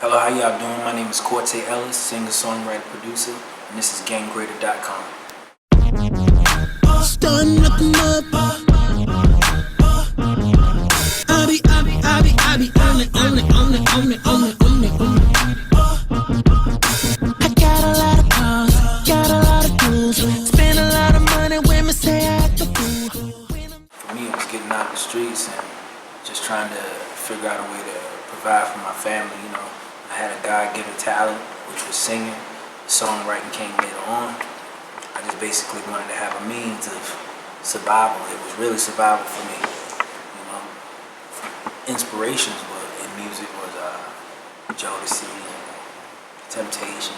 Hello, how y'all doing? My name is Corte Ellis, singer-songwriter, producer, and this is GainGreater.com. Starting nothing up. I be on it. I got a lot of cars, got a lot of tools, spend a lot of money when me say I act the fool. For me, it was getting out of the streets and just trying to figure out a way to provide for my family. You know, I had a God-given talent, which was singing. Songwriting came later on. I just basically wanted to have a means of survival. It was really survival for me. You know, inspirations in music was Jodeci, Temptation,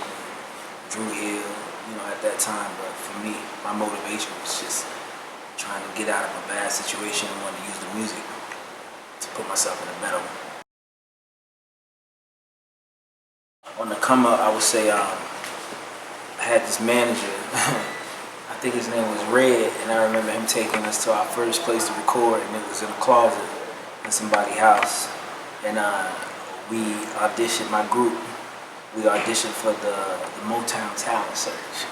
Drew Hill, you know, at that time. But for me, my motivation was just trying to get out of a bad situation and wanted to use the music to put myself in a better one. On the come up, I would say I had this manager. I think his name was Red, and I remember him taking us to our first place to record, and it was in a closet in somebody's house. And we auditioned, my group, we auditioned for the Motown Talent Search.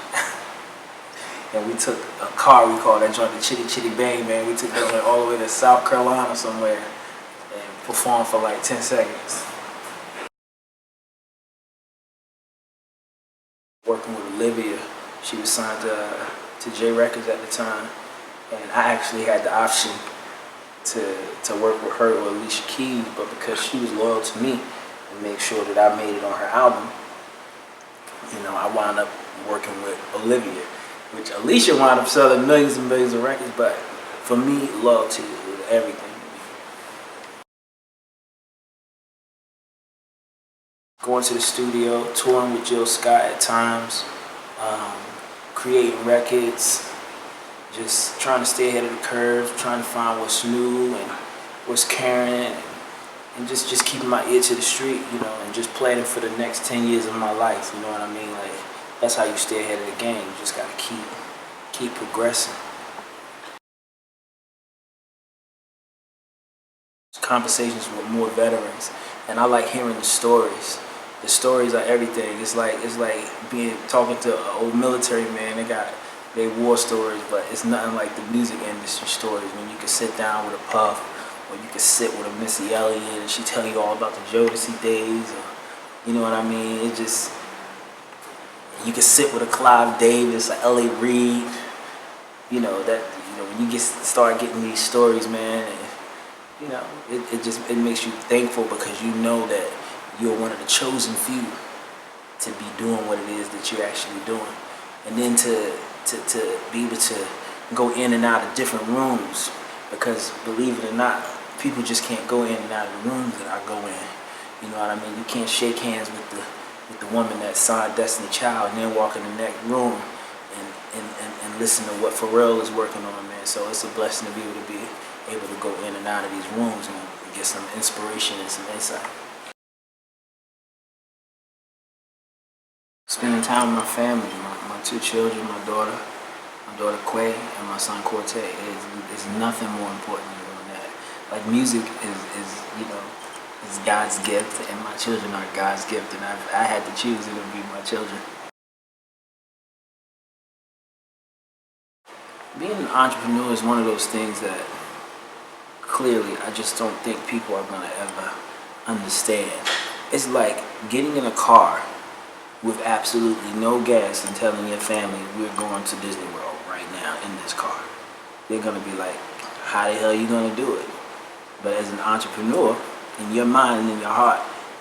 And we took a car, we called that joint the Chitty Chitty Bang Bang. We took that all the way to South Carolina somewhere and performed for like 10 seconds. Working with Olivia, she was signed to J Records at the time, and I actually had the option to work with her or Alicia Keys, but because she was loyal to me and make sure that I made it on her album, you know, I wound up working with Olivia, which Alicia wound up selling millions and millions of records, but for me, loyalty was everything. Going to the studio, touring with Jill Scott at times, creating records, just trying to stay ahead of the curve, trying to find what's new and what's current, and just keeping my ear to the street, you know, and just planning for the next 10 years of my life, you know what I mean? Like, that's how you stay ahead of the game. You just gotta keep progressing. Conversations with more veterans, and I like hearing the stories. The stories are everything. It's like talking to an old military man. They got their war stories, but it's nothing like the music industry stories when you can sit down with a Puff, or you can sit with a Missy Elliott and she tell you all about the Jodeci days, or, you know what I mean? It just, you can sit with a Clive Davis, a L.A. Reid, you know, that, you know, when you start getting these stories, man, and, you know, it makes you thankful because you know that you're one of the chosen few to be doing what it is that you're actually doing. And then to be able to go in and out of different rooms, because believe it or not, people just can't go in and out of the rooms that I go in. You know what I mean? You can't shake hands with the woman that signed Destiny Child and then walk in the next room and listen to what Pharrell is working on, man. So it's a blessing to be able to go in and out of these rooms and get some inspiration and some insight. Spending time with my family, my two children, my daughter Quay, and my son Corte is nothing more important than that. Like, music is you know, is God's gift, and my children are God's gift, and I had to choose it would be my children. Being an entrepreneur is one of those things that clearly I just don't think people are gonna ever understand. It's like getting in a car with absolutely no gas and telling your family we're going to Disney World right now in this car. They're gonna be like, how the hell are you gonna do it? But as an entrepreneur, in your mind and in your heart,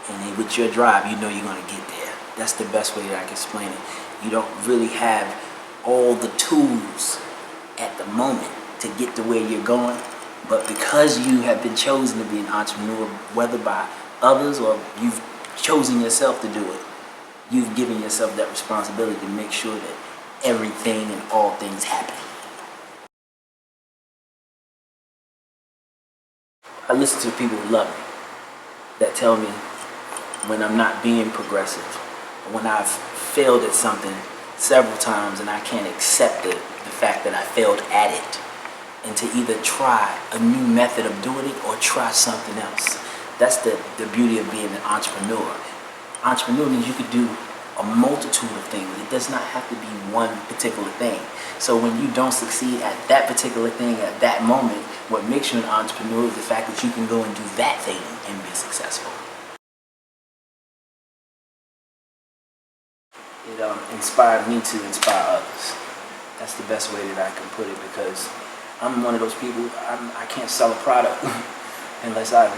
and with your drive, you know you're gonna get there. That's the best way that I can explain it. You don't really have all the tools at the moment to get to where you're going, but because you have been chosen to be an entrepreneur, whether by others or you've chosen yourself to do it, you've given yourself that responsibility to make sure that everything and all things happen. I listen to people who love me, that tell me when I'm not being progressive, when I've failed at something several times and I can't accept the fact that I failed at it, and to either try a new method of doing it or try something else. That's the beauty of being an entrepreneur. Entrepreneur means you could do a multitude of things. It does not have to be one particular thing. So when you don't succeed at that particular thing at that moment, what makes you an entrepreneur is the fact that you can go and do that thing and be successful. It inspired me to inspire others. That's the best way that I can put it, because I'm one of those people, I can't sell a product unless I've,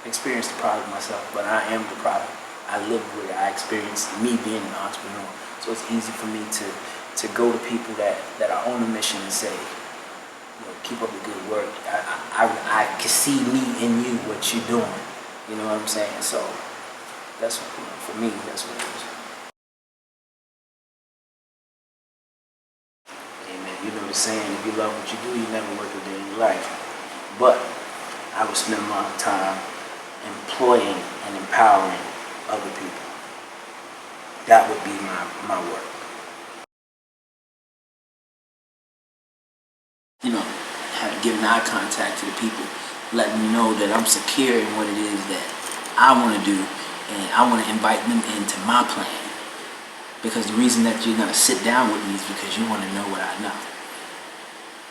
experienced the product myself, but I am the product. I live with it. I experienced me being an entrepreneur. So it's easy for me to go to people that are on a mission and say, keep up the good work. I can see me in you, what you're doing. You know what I'm saying? So that's, for me, that's what it is. You know the saying, if you love what you do, you never work a day in your life. But I would spend my time employing and empowering other people. That would be my work. Giving eye contact to the people, letting them know that I'm secure in what it is that I want to do, and I want to invite them into my plan. Because the reason that you're going to sit down with me is because you want to know what I know.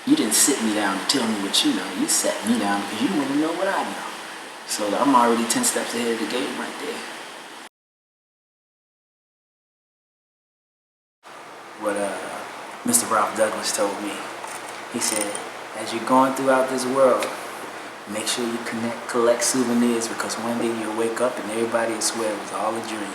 You didn't sit me down to tell me what you know. You sat me down because you want to know what I know. So I'm already 10 steps ahead of the game right there. What Mr. Ralph Douglas told me, he said, as you're going throughout this world, make sure you collect souvenirs, because one day you'll wake up and everybody will swear it was all a dream.